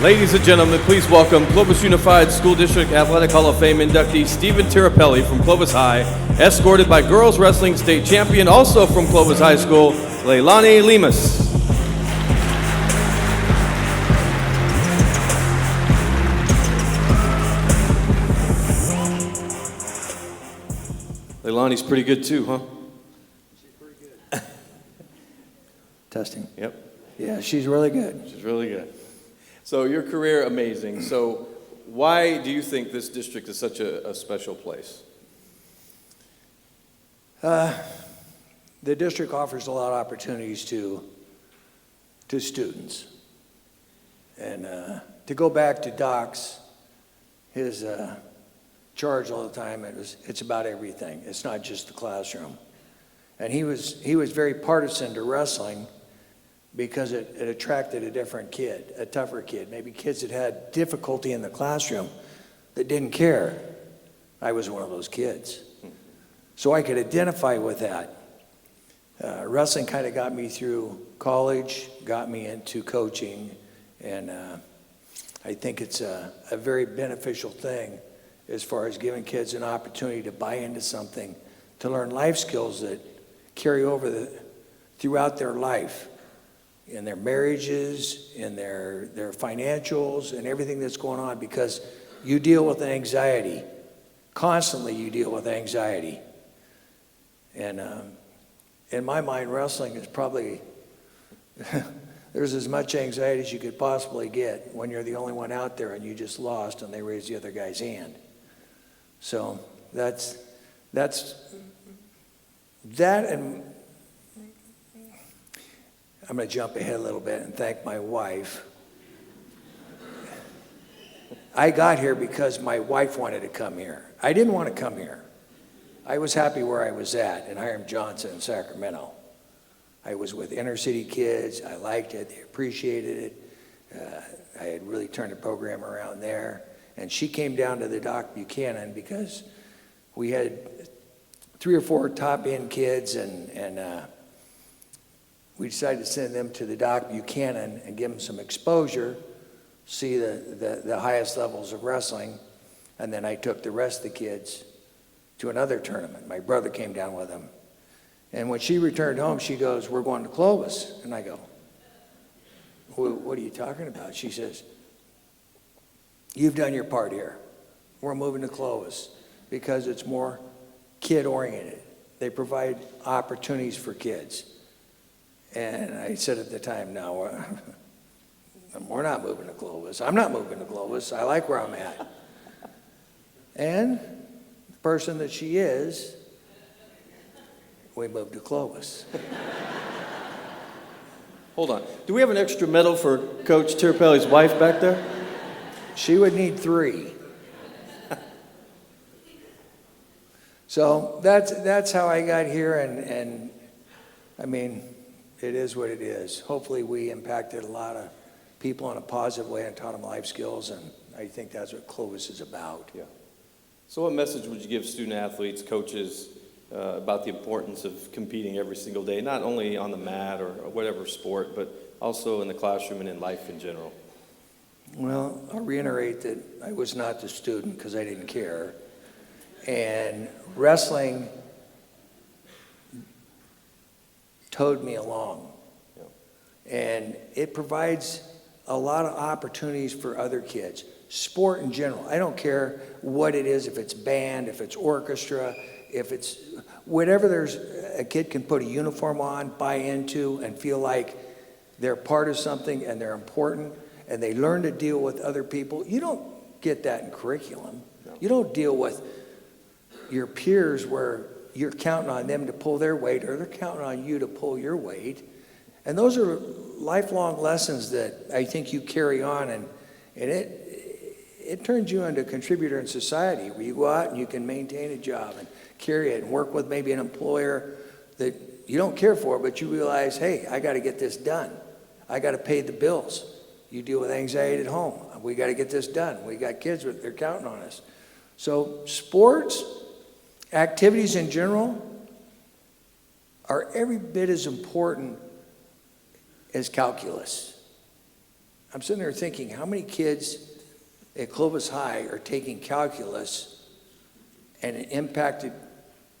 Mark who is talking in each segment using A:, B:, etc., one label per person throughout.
A: Ladies and gentlemen, please welcome Clovis Unified School District Athletic Hall of Fame inductee Stephen Tirapelle from Clovis High, escorted by girls wrestling state champion, also from Clovis High School, Leilani Lemus. Leilani's pretty good too, huh?
B: She's pretty good. Testing.
A: Yep.
B: Yeah, she's really good.
A: She's really good. So your career, amazing. So why do you think this district is such a special place?
B: The district offers a lot of opportunities to students. And to go back to Doc's, his charge all the time, it's about everything. It's not just the classroom. And he was very partisan to wrestling because it attracted a different kid, a tougher kid, maybe kids that had difficulty in the classroom that didn't care. I was one of those kids. So I could identify with that. Wrestling kind of got me through college, got me into coaching, and I think it's a very beneficial thing as far as giving kids an opportunity to buy into something, to learn life skills that carry over throughout their life, in their marriages, in their financials, and everything that's going on, because you deal with anxiety. Constantly you deal with anxiety. And in my mind, wrestling is probably, there's as much anxiety as you could possibly get when you're the only one out there and you just lost and they raise the other guy's hand. So that's that, and I'm going to jump ahead a little bit and thank my wife. I got here because my wife wanted to come here. I didn't want to come here. I was happy where I was at in Hiram Johnson in Sacramento. I was with inner city kids. I liked it. They appreciated it. I had really turned the program around there. And she came down to the Doc Buchanan because we had 3 or 4 top-end kids, and we decided to send them to the Doc Buchanan and give them some exposure, see the highest levels of wrestling. And then I took the rest of the kids to another tournament. My brother came down with them. And when she returned home, she goes, "We're going to Clovis." And I go, "What are you talking about?" She says, "You've done your part here. We're moving to Clovis because it's more kid-oriented. They provide opportunities for kids." And I said at the time, "No, we're not moving to Clovis. I'm not moving to Clovis. I like where I'm at." And the person that she is, we moved to Clovis.
A: Hold on. Do we have an extra medal for Coach Tirapelle's wife back there?
B: She would need 3. So that's how I got here, and I mean, it is what it is. Hopefully we impacted a lot of people in a positive way and taught them life skills, and I think that's what Clovis is about.
A: Yeah. So what message would you give student athletes, coaches, about the importance of competing every single day, not only on the mat or whatever sport, but also in the classroom and in life in general?
B: Well, I'll reiterate that I was not the student because I didn't care. And wrestling towed me along. Yeah. And it provides a lot of opportunities for other kids. Sport in general, I don't care what it is, if it's band, if it's orchestra, if it's whatever. There's a kid can put a uniform on, buy into, and feel like they're part of something and they're important, and they learn to deal with other people. You don't get that in curriculum. No. You don't deal with your peers where you're counting on them to pull their weight or they're counting on you to pull your weight. And those are lifelong lessons that I think you carry on, and it turns you into a contributor in society where you go out and you can maintain a job and carry it and work with maybe an employer that you don't care for, but you realize, hey, I got to get this done. I got to pay the bills. You deal with anxiety at home. We got to get this done. We got kids, they're counting on us. So sports, activities in general are every bit as important as calculus. I'm sitting there thinking, how many kids at Clovis High are taking calculus and it impacted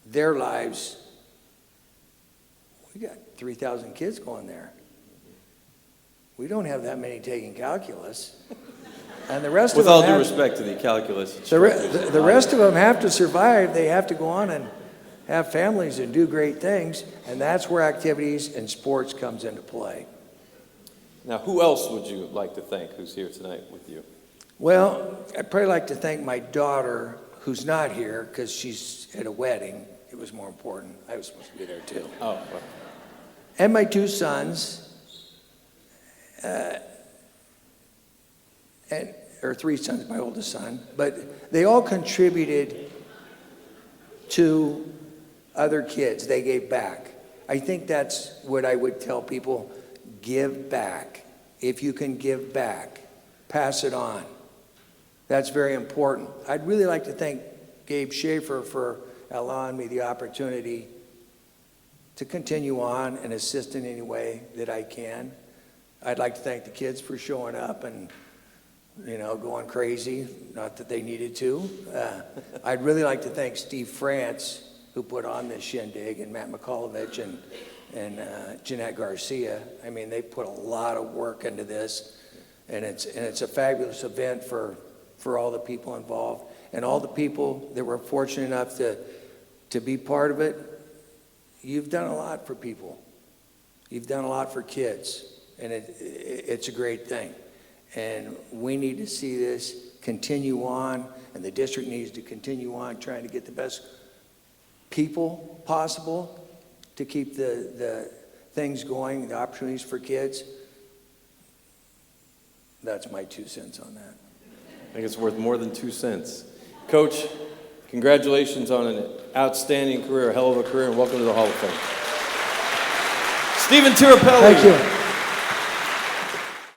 B: their lives? We got 3,000 kids going there. We don't have that many taking calculus. And the rest
A: With
B: of them
A: all due respect to the calculus instructors.
B: the rest of them have to survive. They have to go on and have families and do great things. And that's where activities and sports comes into play.
A: Now, who else would you like to thank who's here tonight with you?
B: Well, I'd probably like to thank my daughter, who's not here because she's at a wedding. It was more important. I was supposed to be there too.
A: Oh, well.
B: And my two sons, or three sons, my oldest son, but they all contributed to other kids. They gave back. I think that's what I would tell people: give back. If you can give back, pass it on. That's very important. I'd really like to thank Gabe Schaefer for allowing me the opportunity to continue on and assist in any way that I can. I'd like to thank the kids for showing up and, going crazy. Not that they needed to. I'd really like to thank Steve France, who put on this shindig, and Matt McCullovich and Jeanette Garcia. I mean, they put a lot of work into this, and it's a fabulous event for all the people involved and all the people that were fortunate enough to be part of it. You've done a lot for people. You've done a lot for kids, and it's a great thing. And we need to see this continue on, and the district needs to continue on trying to get the best people possible to keep the things going, the opportunities for kids. That's my 2 cents on that.
A: I think it's worth more than 2 cents. Coach, congratulations on an outstanding career, a hell of a career, and welcome to the Hall of Fame. Stephen Tirapelle.
B: Thank you.